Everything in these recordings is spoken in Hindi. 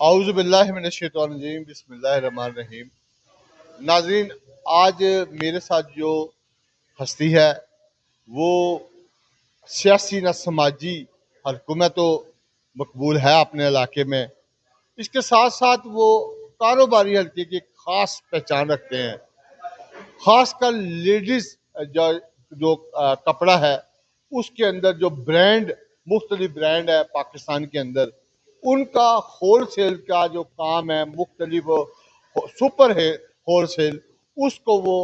औज़ु बिल्लाहि मिनश्शैतानिर्रजीम बिस्मिल्लाहिर्रहमानिर्रहीम। नाज़रीन, आज मेरे साथ जो हस्ती है वो सियासी न समाजी हलकों में तो मकबूल है अपने इलाके में, इसके साथ साथ वो कारोबारी हल्के की ख़ास पहचान रखते हैं। ख़ासकर लेडीज़ जो जो कपड़ा है उसके अंदर जो ब्रांड, मुख्तलिफ ब्रांड है पाकिस्तान के अंदर, उनका होल सेल का जो काम है, मुख्तलिफ सुपर है होल सेल, उसको वो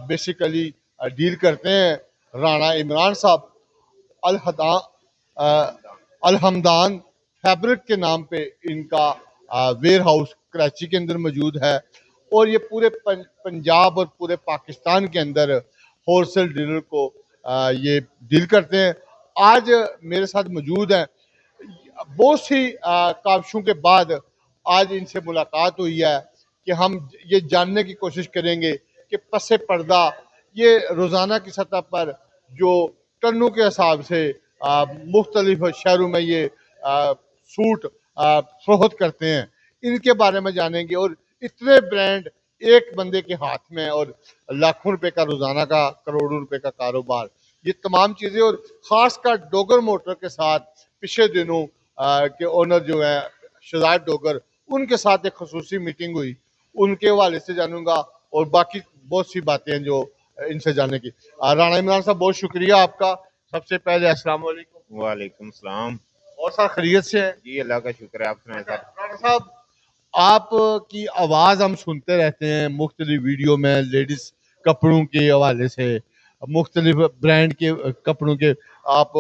बेसिकली डील करते हैं। राना इमरान साहब अलहदा अलहमदान फैब्रिक के नाम पे इनका वेयर हाउस कराची के अंदर मौजूद है और ये पूरे पंजाब और पूरे पाकिस्तान के अंदर होलसेल डीलर को ये डील करते हैं। आज मेरे साथ मौजूद हैं, बहुत सी काविशों के बाद आज इनसे मुलाकात हुई है कि हम ये जानने की कोशिश करेंगे कि पसे पर्दा ये रोज़ाना की सतह पर जो टनों के हिसाब से मुख्तलिफ शहरों में ये सूट फरोख्त करते हैं, इनके बारे में जानेंगे। और इतने ब्रांड एक बंदे के हाथ में और लाखों रुपए का रोज़ाना का, करोड़ों रुपए का कारोबार, ये तमाम चीज़ें। और ख़ासकर डोगर मोटर के साथ पिछले दिनों के ओनर जो है शहजाद डोगर, उनके साथ एक खसूसी मीटिंग हुई, उनके हवाले से जानूंगा और बाकी बहुत सी बातें हैं जो इनसे जानने की। राणा इमरान साहब, बहुत शुक्रिया आपका। सबसे पहले अस्सलाम वालेकुम। वालेकुम सलाम। और सर खैरियत से है? जी अल्लाह का शुक्र है। आप सुनाए सर? राणा साहब, आपकी आवाज़ हम सुनते रहते हैं मुख्तलिफ वीडियो में, लेडीज़ कपड़ों के हवाले से, मुख्तलिफ ब्रांड के कपड़ों के आप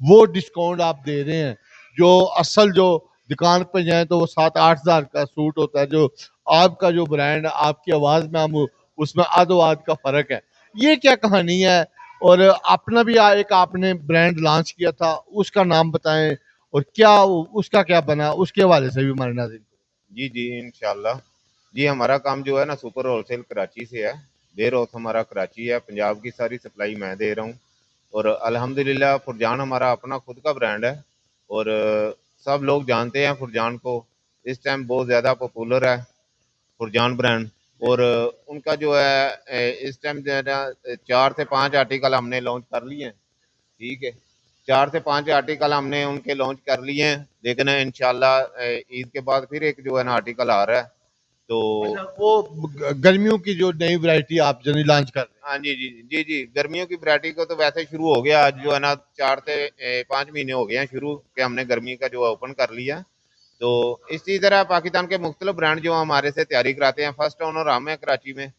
वो डिस्काउंट आप दे रहे हैं जो असल जो दुकान पर जाए तो वो 7-8 हज़ार का सूट होता है, जो आपका जो ब्रांड, आपकी आवाज़ में हम उसमें आधो आध का फ़र्क है। ये क्या कहानी है? और अपना भी एक आपने ब्रांड लॉन्च किया था, उसका नाम बताएं और क्या उसका क्या बना, उसके हवाले से भी हमारे नाज़रीन। जी जी इंशाल्लाह। जी हमारा काम जो है ना सुपर होलसेल कराची से है। वेयर हाउस हमारा कराची है। पंजाब की सारी सप्लाई मैं दे रहा हूँ और अल्हम्दुलिल्लाह फुरजान हमारा अपना खुद का ब्रांड है और सब लोग जानते हैं फुरजान को। इस टाइम बहुत ज़्यादा पॉपुलर है फुरजान ब्रांड। और उनका जो है इस टाइम जो है ना 4 से 5 आर्टिकल हमने लॉन्च कर लिए हैं। ठीक है, 4 से 5 आर्टिकल हमने उनके लॉन्च कर लिए हैं, लेकिन इंशाल्लाह ईद के बाद फिर एक जो है ना आर्टिकल आ रहा है। तो अच्छा, वो गर्मियों की जो नई वैरायटी आप जनी लॉन्च कर रहे हैं। हाँ जी जी जी जी, गर्मियों की वैरायटी को तो वैसे शुरू हो गया। आज जो है ना 4 से 5 महीने हो गए हैं शुरू के, हमने गर्मी का जो ओपन कर लिया। तो इसी तरह पाकिस्तान के मुख्तलिफ ब्रांड जो हमारे से तैयारी कराते हैं, फर्स्ट ओनर हम है कराची में।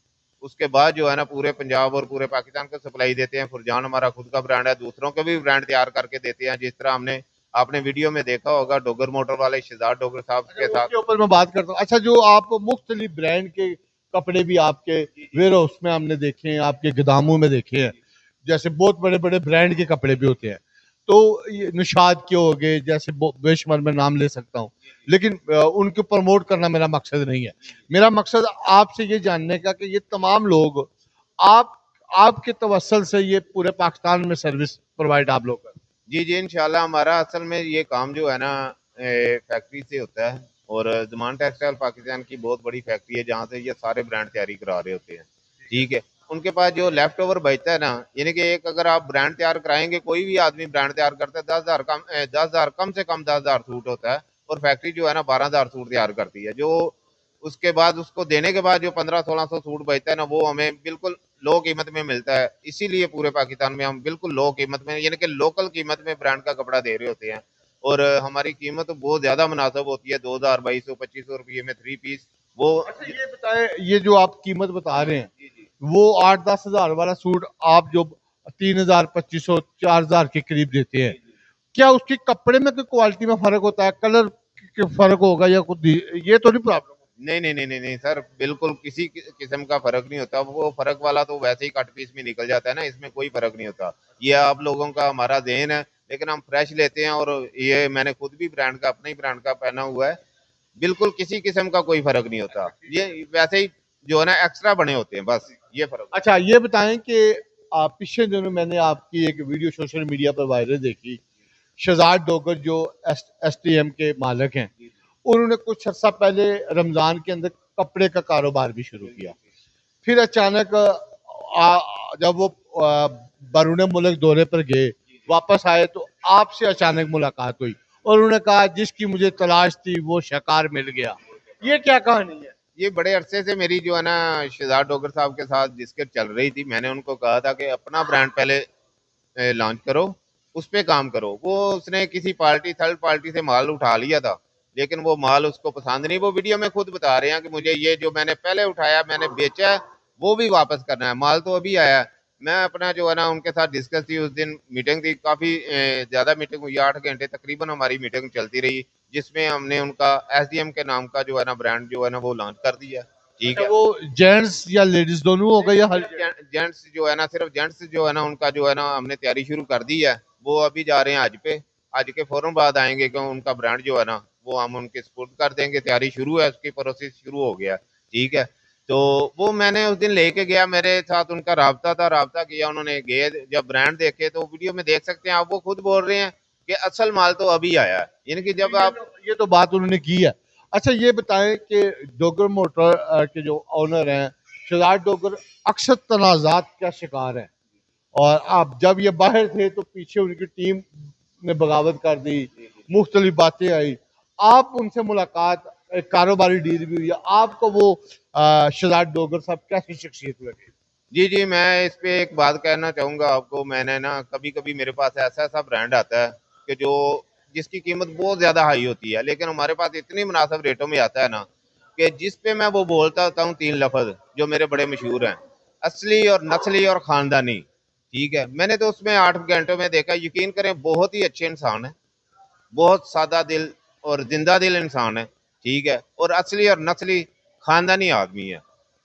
उसके बाद जो है ना पूरे पंजाब और पूरे पाकिस्तान को सप्लाई देते हैं। फुरजान हमारा खुद का ब्रांड है, दूसरों के भी ब्रांड तैयार करके देते हैं। जिस तरह हमने आपने वीडियो में देखा होगा डोगर मोटर वाले शहजाद डोगर साहब अच्छा, के साथ। उसके ऊपर मैं बात करता हूँ। अच्छा, जो आप मुख्तलिफ ब्रांड के कपड़े भी आपके वेयर हाउस में हमने देखे हैं, आपके गोदामों में देखे हैं, जैसे बहुत बड़े बड़े ब्रांड के कपड़े भी होते हैं। तो ये निशाद के हो गए, जैसे बेशुमार मैं नाम ले सकता हूँ, लेकिन उनको प्रमोट करना मेरा मकसद नहीं है। मेरा मकसद आपसे ये जानने का कि ये तमाम लोग आप आपके तवसल से ये पूरे पाकिस्तान में सर्विस प्रोवाइड आप लोग कर। जी जी इंशाल्लाह। हमारा असल में ये काम जो है ना फैक्ट्री से होता है और ज़मान टेक्सटाइल पाकिस्तान की बहुत बड़ी फैक्ट्री है जहाँ से ये सारे ब्रांड तैयारी करा रहे होते हैं। ठीक है, उनके पास जो लेफ्ट ओवर बचता है ना, यानी कि एक अगर आप ब्रांड तैयार कराएंगे, कोई भी आदमी ब्रांड तैयार करता है 10,000 कम से कम 10,000 सूट होता है और फैक्ट्री जो है ना 12,000 सूट तैयार करती है। जो उसके बाद उसको देने के बाद जो 1500-1600 सूट बचता है ना, वो हमें बिल्कुल लो कीमत में मिलता है। इसीलिए पूरे पाकिस्तान में हम बिल्कुल लो कीमत में, यानी कि लोकल कीमत में ब्रांड का कपड़ा दे रहे होते हैं। और हमारी कीमत तो बहुत ज़्यादा मुनासिब होती है, 2000 2200 2500 रुपये में 3 पीस वो। अच्छा, ये बताएं, ये जो आप कीमत बता रहे हैं, जी जी वो 8-10 हज़ार वाला सूट आप जो 3 हज़ार 2500 4 हज़ार के करीब देते हैं, जी जी। क्या उसके कपड़े में कोई क्वालिटी में फर्क होता है, कलर के फर्क होगा या कुछ, ये तो नहीं प्रॉब्लम? नहीं नहीं नहीं नहीं नहीं सर, बिल्कुल किसी किस्म का फर्क नहीं होता। वो फर्क वाला तो वैसे ही कट पीस में निकल जाता है ना, इसमें कोई फर्क नहीं होता। ये आप लोगों का हमारा देन है, लेकिन हम फ्रेश लेते हैं। और ये मैंने खुद भी ब्रांड का, अपने ही ब्रांड का पहना हुआ है। बिल्कुल किसी किस्म का कोई फर्क नहीं होता। ये वैसे ही जो है ना एक्स्ट्रा बने होते हैं, बस ये फर्क होता अच्छा, ये बताएं कि पिछले दिनों मैंने आपकी एक वीडियो सोशल मीडिया पर वायरल देखी, है। शहजाद डोगर जो एस टी एम के मालिक हैं, जी जी उन्होंने कुछ अर्सा पहले रमज़ान के अंदर कपड़े का कारोबार भी शुरू किया। फिर अचानक जब वो बैरून मुल्क दौरे पर गए, वापस आए तो आपसे अचानक मुलाकात हुई और उन्होंने कहा जिसकी मुझे तलाश थी वो शिकार मिल गया। ये क्या कहानी है? ये बड़े अरसे से मेरी जो है ना शहजाद डोगर साहब के साथ जिसके चल रही थी, मैंने उनको कहा था कि अपना ब्रांड पहले लॉन्च करो, उस पे काम करो। वो उसने किसी पार्टी थर्ड पार्टी से माल उठा लिया था, लेकिन वो माल उसको पसंद नहीं। वो वीडियो में खुद बता रहे हैं कि मुझे ये जो मैंने पहले उठाया मैंने बेचा है वो भी वापस करना है, माल तो अभी आया है। मैं अपना जो है ना उनके साथ डिस्कस थी, उस दिन मीटिंग थी, काफ़ी ज़्यादा मीटिंग हुई, 8 घंटे तकरीबन हमारी मीटिंग चलती रही, जिसमें हमने उनका एसडीएम के नाम का जो है ना ब्रांड जो है ना वो लॉन्च कर दिया। ठीक अच्छा, है, वो जेंट्स या लेडीज दोनों हो गए या हर? जेंट्स जो है ना, सिर्फ जेंट्स जो है ना उनका जो है ना हमने तैयारी शुरू कर दी है। वो अभी जा रहे हैं हज पे, हज के फौरन बाद आएंगे, क्यों उनका ब्रांड जो है ना वो हम उनके सपोर्ट कर देंगे। तैयारी शुरू है, उसकी प्रोसेस शुरू हो गया। ठीक है, तो वो मैंने उस दिन लेके गया, मेरे साथ उनका राब्ता था, राब्ता किया, उन्होंने गए जब ब्रांड देखे तो वीडियो में देख सकते हैं आप, वो खुद बोल रहे हैं कि असल माल तो अभी आया है, यानी कि जब आप ये तो बात उन्होंने की है। अच्छा, ये बताएं कि डोगर मोटर के जो ओनर हैं शहजाद डोगर अक्सर तनाज़ात का शिकार हैं, और अब जब ये बाहर थे तो पीछे उनकी टीम ने बगावत कर दी, मुख्तलिफ बातें आई, आप उनसे मुलाकात, एक कारोबारी डील भी हुई, आपको वो शहजाद डोगर साहब कैसी शख्सियत लगे? जी जी, मैं इस पे एक बात कहना चाहूँगा आपको। मैंने ना कभी कभी मेरे पास ऐसा ऐसा ब्रांड आता है कि जो जिसकी कीमत बहुत ज़्यादा हाई होती है, लेकिन हमारे पास इतनी मुनासिब रेटों में आता है ना कि जिस पे मैं वो बोलता होता हूँ 3 लफ्ज़ जो मेरे बड़े मशहूर हैं, असली और नस्ली और ख़ानदानी। ठीक है, मैंने तो उसमें 8 घंटों में देखा, यकीन करें बहुत ही अच्छे इंसान है, बहुत सादा दिल और जिंदा दिल इंसान है। ठीक है, और असली और नस्ली ख़ानदानी आदमी है।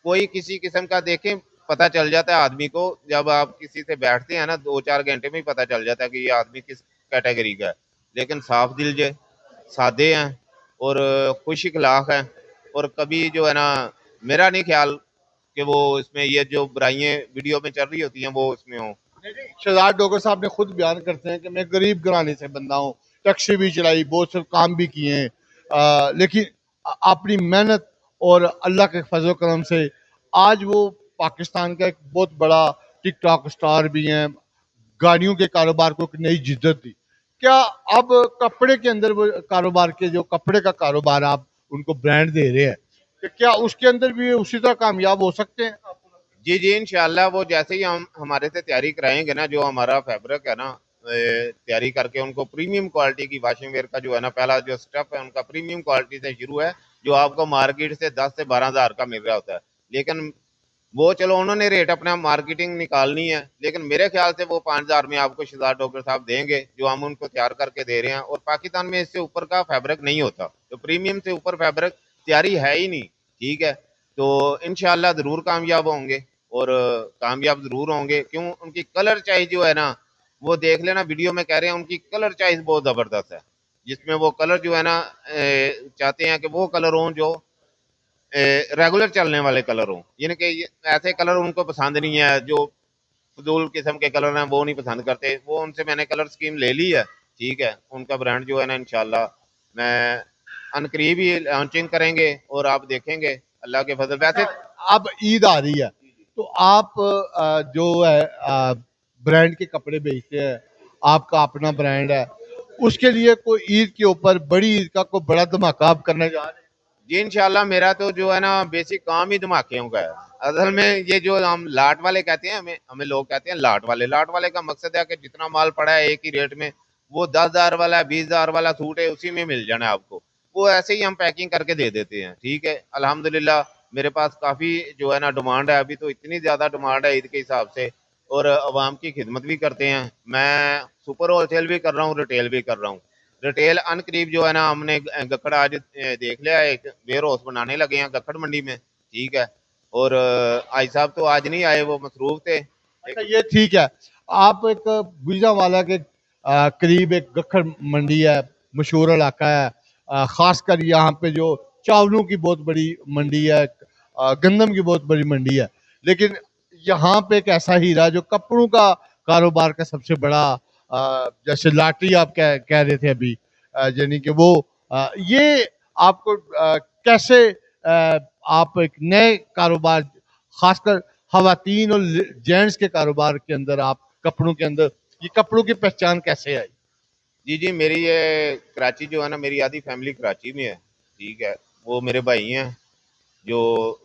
कोई किसी किस्म का देखें, पता चल जाता है आदमी को, जब आप किसी से बैठते हैं ना 2-4 घंटे में ही पता चल जाता है कि ये आदमी किस कैटेगरी का है। लेकिन साफ दिल जे सादे हैं और खुश इखलाक हैं, और कभी जो है ना मेरा नहीं ख्याल कि वो इसमें ये जो बुराइयां वीडियो में चल रही होती हैं वो इसमें हो। शहजाद डोगर साहब ने खुद बयान करते हैं कि मैं गरीब घराने से बंदा हूँ, टैक्सी भी चलाई, बहुत से काम भी किए हैं, लेकिन अपनी मेहनत और अल्लाह के फजल करम से आज वो पाकिस्तान का एक बहुत बड़ा टिकटॉक स्टार भी हैं, गाड़ियों के कारोबार को एक नई जिद्दत दी। क्या अब कपड़े के अंदर वो कारोबार के जो कपड़े का कारोबार आप उनको ब्रांड दे रहे हैं, कि क्या उसके अंदर भी उसी तरह कामयाब हो सकते हैं? जी जी, इंशाल्लाह वो जैसे ही हम हमारे से तैयारी कराएंगे ना, जो हमारा फैब्रिक है ना, तैयारी करके उनको प्रीमियम क्वालिटी की वाशिंग वेयर का जो है ना पहला जो स्टेप है उनका प्रीमियम क्वालिटी से शुरू है, जो आपको मार्केट से 10 से 12 हज़ार का मिल रहा होता है। लेकिन वो चलो उन्होंने रेट अपना मार्केटिंग निकालनी है, लेकिन मेरे ख्याल से वो 5 हज़ार में आपको शहजाद डॉक्टर साहब देंगे, जो हम उनको तैयार करके दे रहे हैं। और पाकिस्तान में इससे ऊपर का फैब्रिक नहीं होता, तो प्रीमियम से ऊपर फैब्रिक तैयारी है ही नहीं। ठीक है, तो इंशाल्लाह ज़रूर कामयाब होंगे, और कामयाब ज़रूर होंगे। क्यों, उनकी कलर चॉइस जो है ना, वो देख लेना, वीडियो में कह रहे हैं उनकी कलर चॉइस बहुत ज़बरदस्त है, जिसमें वो कलर जो है ना चाहते हैं कि वो कलर हों जो रेगुलर चलने वाले कलर हों, यानी कि ऐसे कलर उनको पसंद नहीं है जो फजूल किस्म के कलर हैं, वो नहीं पसंद करते। वो उनसे मैंने कलर स्कीम ले ली है। ठीक है, उनका ब्रांड जो है ना इंशाल्लाह मैं अनकरीब ही लॉन्चिंग करेंगे, और आप देखेंगे अल्लाह के फजल। वैसे अब ईद आ रही है तो आप जो है ब्रांड के कपड़े बेचते हैं, आपका अपना ब्रांड है, उसके लिए कोई ईद के ऊपर बड़ी ईद का कोई बड़ा धमाका आप करने जा रहे हैं? जी इंशाल्लाह, मेरा तो जो है ना बेसिक काम ही धमाकेों का है। असल में ये जो हम लाट वाले कहते हैं, हमें हमें लोग कहते हैं लाट वाले का मकसद है कि जितना माल पड़ा है एक ही रेट में, वो 10 हज़ार वाला 20 हज़ार वाला सूट है उसी में मिल जाना है आपको, वो ऐसे ही हम पैकिंग करके दे देते हैं। ठीक है, अल्हम्दुलिल्लाह मेरे पास काफ़ी जो है ना डिमांड है, अभी तो इतनी ज़्यादा डिमांड है ईद के हिसाब से, और आवाम की खिदमत भी करते हैं। मैं सुपर होलसेल भी कर रहा हूँ, रिटेल भी कर रहा हूँ। रिटेल अनकरीब जो है ना हमने गखड़ आज देख लिया है, एक वेयर हाउस बनाने लगे हैं गखड़ मंडी में। ठीक है, और आई साहब तो आज नहीं आए, वो मसरूफ थे। अच्छा, ये ठीक है। आप एक गुजरांवाला के करीब एक गखड़ मंडी है, मशहूर इलाका है, खासकर यहाँ पे जो चावलों की बहुत बड़ी मंडी है, गंदम की बहुत बड़ी मंडी है, लेकिन यहाँ पे एक ऐसा हीरा जो कपड़ों का कारोबार का सबसे बड़ा, जैसे लाटरी आप कह रहे थे अभी, यानी कि वो ये आपको कैसे आप एक नए कारोबार, खासकर खवातीन और जेंट्स के कारोबार के अंदर, आप कपड़ों के अंदर, ये कपड़ों की पहचान कैसे आई? जी जी, मेरी ये कराची जो है ना, मेरी आधी फैमिली कराची में है। ठीक है, वो मेरे भाई हैं जो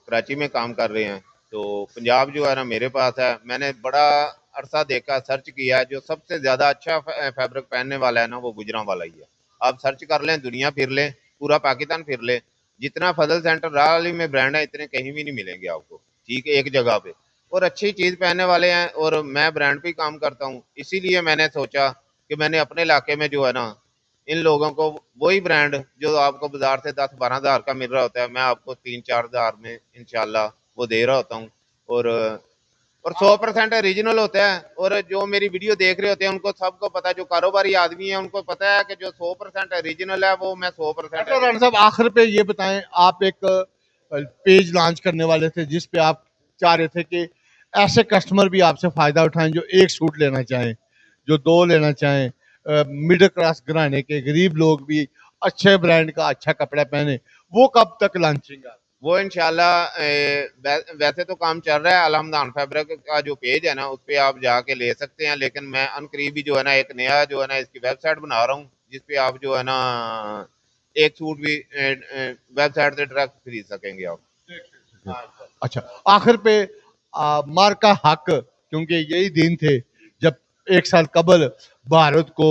कराची में काम कर रहे हैं। तो पंजाब जो है ना मेरे पास है। मैंने बड़ा अरसा देखा, सर्च किया, जो सबसे ज़्यादा अच्छा फैब्रिक पहनने वाला है ना, वो गुजरांवाला ही है। आप सर्च कर लें, दुनिया फिर लें, पूरा पाकिस्तान फिर लें, जितना फजल सेंटर राली में ब्रांड है, इतने कहीं भी नहीं मिलेंगे आपको। ठीक है, एक जगह पे, और अच्छी चीज़ पहनने वाले हैं, और मैं ब्रांड पे काम करता हूँ। इसीलिए मैंने सोचा कि मैंने अपने इलाके में जो है ना, इन लोगों को वही ब्रांड जो आपको बाजार से 10-12 हज़ार का मिल रहा होता है, मैं आपको 3-4 हज़ार में इंशाल्लाह वो दे रहा होता हूँ। और 100% ओरिजिनल होता है। और जो मेरी वीडियो देख रहे होते हैं, उनको सबको पता है, जो कारोबारी आदमी है उनको पता है कि जो 100% ओरिजिनल है, वो मैं 100% अच्छा राणा साहब, आखिर पे ये बताएं, आप एक पेज लॉन्च करने वाले थे जिस पे आप चाह रहे थे कि ऐसे कस्टमर भी आपसे फायदा उठाएं जो एक सूट लेना चाहें, जो दो लेना चाहें, मिडिल क्लास घराने के गरीब लोग भी अच्छे ब्रांड का अच्छा कपड़ा पहने। वो कब तक लॉन्चिंग है? वो इंशाल्लाह वैसे तो काम चल रहा है। अलहमदान फैब्रिक का जो पेज है ना, उस पर आप जाके ले सकते हैं। लेकिन मैं अनकरीब ही जो है ना, एक नया जो है ना, इसकी वेबसाइट बना रहा हूँ, जिसपे आप जो है ना एक सूट भी वेबसाइट से डायरेक्ट खरीद सकेंगे आप। अच्छा, आखिर पे मार्का हक, क्योंकि यही दिन थे जब एक साल कबल भारत को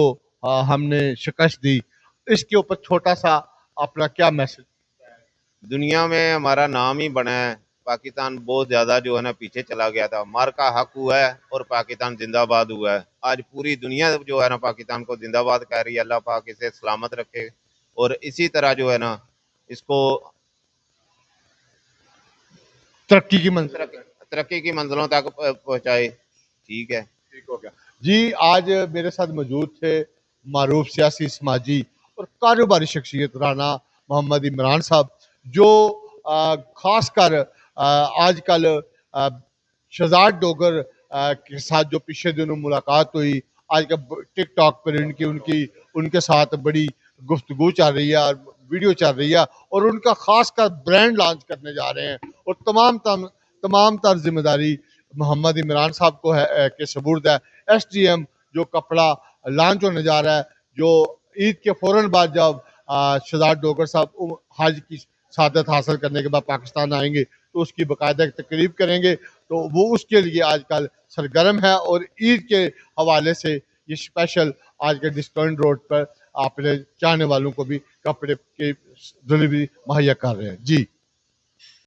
हमने शिकस्त दी, इसके ऊपर छोटा सा अपना क्या मैसेज? दुनिया में हमारा नाम ही बना है। पाकिस्तान बहुत ज़्यादा जो है ना पीछे चला गया था, मार का हक हुआ है और पाकिस्तान जिंदाबाद हुआ है। आज पूरी दुनिया जो है ना पाकिस्तान को जिंदाबाद कह रही है। अल्लाह पाक इसे सलामत रखे, और इसी तरह जो है ना इसको तरक्की की मंजिल। तरक्की की मंजिलों तक पहुँचाए। ठीक है। ठीक हो गया जी। आज मेरे साथ मौजूद थे मारूफ सियासी, समाजी और कारोबारी शख्सियत राना मोहम्मद इमरान साहब, जो खासकर आजकल शहजाद डोगर के साथ जो पिछले दिनों मुलाकात हुई, आजकल टिकटॉक पर इनकी उनकी उनके साथ बड़ी गुफ्तगू चल रही है और वीडियो चल रही है, और उनका खासकर ब्रांड लॉन्च करने जा रहे हैं, और तमाम तर जिम्मेदारी मोहम्मद इमरान साहब को है के सबूर्द है। एसडीएम जो कपड़ा लॉन्च होने जा रहा है, जो ईद के फौरन बाद जब शहजाद डोगर साहब हज की शहादत हासिल करने के बाद पाकिस्तान आएंगे, तो उसकी बाकायदा तकरीब करेंगे, तो वो उसके लिए आजकल सरगर्म है, और ईद के हवाले से ये स्पेशल आज के डिस्काउंट रोड पर अपने चाहने वालों को भी कपड़े की डिलीवरी मुहैया कर रहे हैं जी।